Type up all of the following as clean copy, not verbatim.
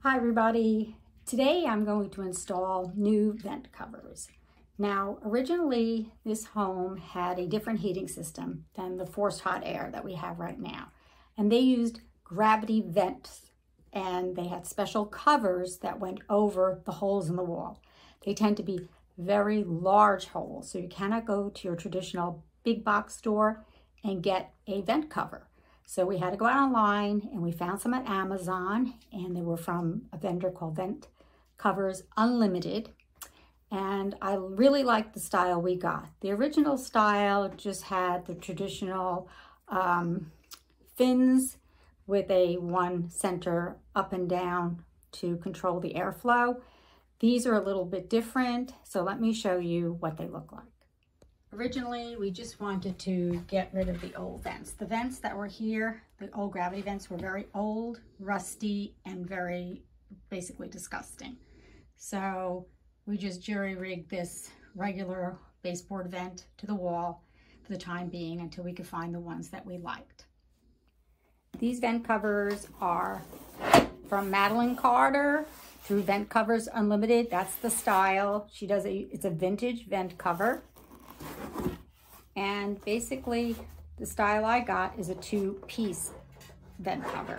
Hi everybody. Today I'm going to install new vent covers. Now originally this home had a different heating system than the forced hot air that we have right now. And they used gravity vents and they had special covers that went over the holes in the wall. They tend to be very large holes, so you cannot go to your traditional big box store and get a vent cover. So we had to go out online and we found some at Amazon, and they were from a vendor called VentCoversUnlimited. And I really liked the style we got. The original style just had the traditional fins with a one center up and down to control the airflow. These are a little bit different, so let me show you what they look like. Originally, we just wanted to get rid of the old vents. The vents that were here, the old gravity vents, were very old, rusty, and very basically disgusting. So we just jury-rigged this regular baseboard vent to the wall for the time being until we could find the ones that we liked. These vent covers are from Madelyn Carter through VentCoversUnlimited. That's the style. It's a vintage vent cover. And basically the style I got is a two-piece vent cover.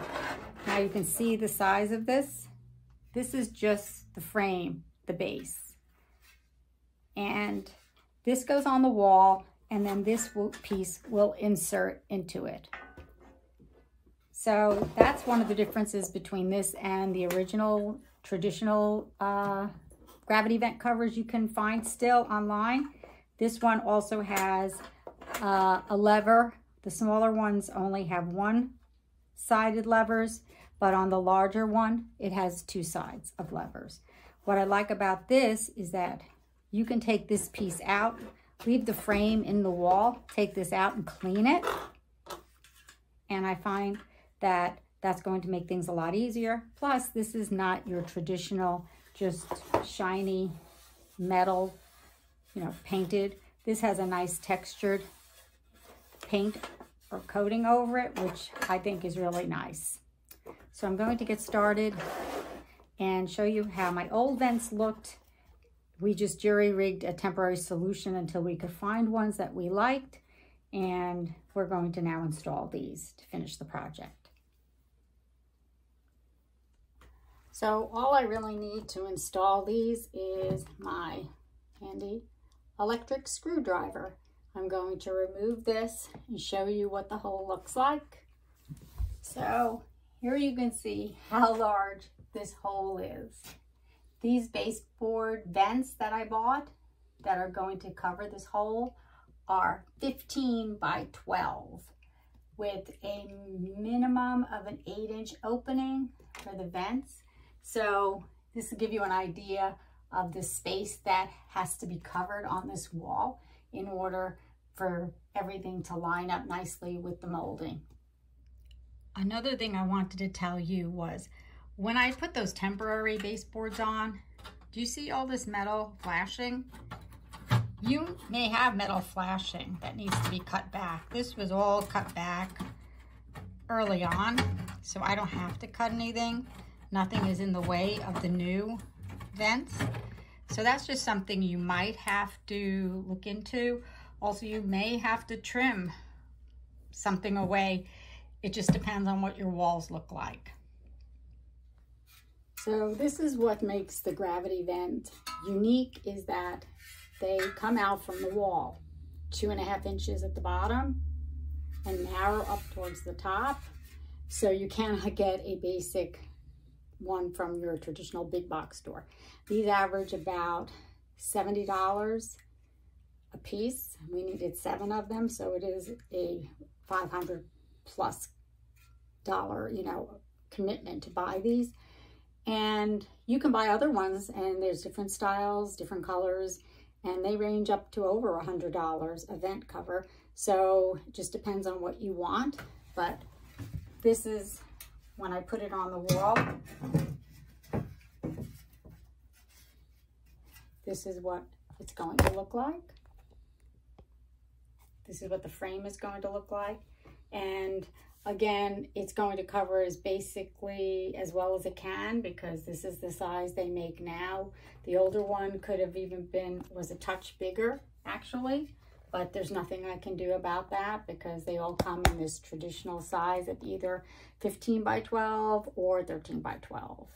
Now you can see the size of this. This is just the frame, the base. And this goes on the wall, and then this piece will insert into it. So that's one of the differences between this and the original traditional gravity vent covers you can find still online. This one also has a lever. The smaller ones only have one-sided levers, but on the larger one, it has two sides of levers. What I like about this is that you can take this piece out, leave the frame in the wall, take this out and clean it. And I find that that's going to make things a lot easier. Plus, this is not your traditional, just shiny metal, painted. This has a nice textured paint or coating over it, which I think is really nice. So I'm going to get started and show you how my old vents looked. We just jury-rigged a temporary solution until we could find ones that we liked, and we're going to now install these to finish the project. So all I really need to install these is my handy electric screwdriver. I'm going to remove this and show you what the hole looks like. So here you can see how large this hole is. These baseboard vents that I bought that are going to cover this hole are 15 by 12 with a minimum of an 8-inch opening for the vents. So this will give you an idea of the space that has to be covered on this wall in order for everything to line up nicely with the molding. Another thing I wanted to tell you was when I put those temporary baseboards on, do you see all this metal flashing? You may have metal flashing that needs to be cut back. This was all cut back early on, so I don't have to cut anything. Nothing is in the way of the new vents. So that's just something you might have to look into. Also, you may have to trim something away. It just depends on what your walls look like. So this is what makes the gravity vent unique, is that they come out from the wall 2.5 inches at the bottom and narrow up towards the top. So you cannot get a basic one from your traditional big box store. These average about $70 a piece. We needed 7 of them, so it is a $500+ commitment to buy these. And you can buy other ones, and there's different styles, different colors, and they range up to over $100 a vent cover. So it just depends on what you want. But this is when I put it on the wall. This is what it's going to look like. This is what the frame is going to look like. And again, it's going to cover as basically as well as it can because this is the size they make now. The older one could have even was a touch bigger actually, but there's nothing I can do about that because they all come in this traditional size of either 15 by 12 or 13 by 12.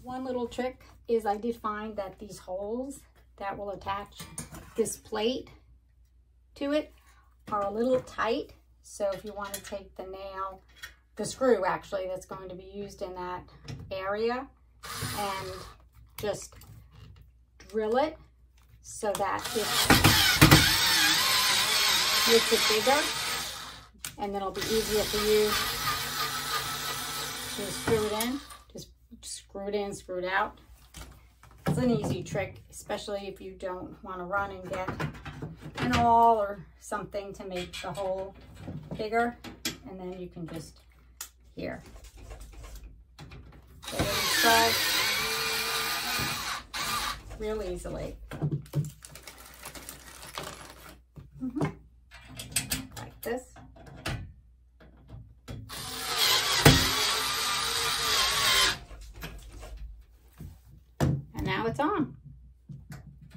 One little trick is I did find that these holes that will attach this plate to it are a little tight. So if you want to take the nail, the screw actually that's going to be used in that area, and just drill it so that it makes it bigger, and then it'll be easier for you to screw it in. Screw it in, screw it out. It's an easy trick, especially if you don't want to run and get an awl or something to make the hole bigger. And then you can just, here, get it installed real easily. Like this. Now it's on,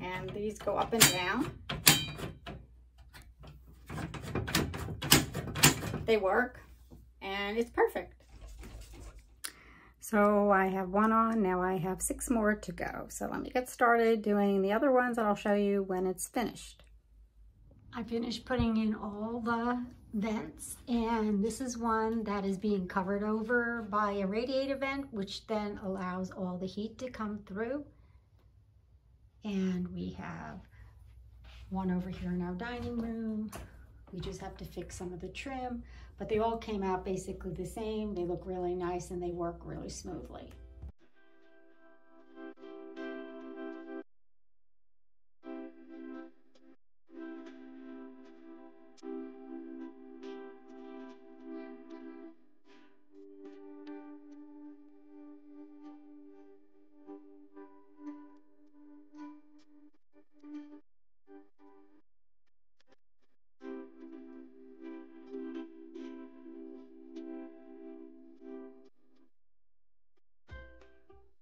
and these go up and down. They work, and it's perfect. So I have one on, now I have 6 more to go. So let me get started doing the other ones, and I'll show you when it's finished. I finished putting in all the vents, and this is one that is being covered over by a radiator vent, which then allows all the heat to come through. And we have one over here in our dining room. We just have to fix some of the trim, but they all came out basically the same. They look really nice and they work really smoothly.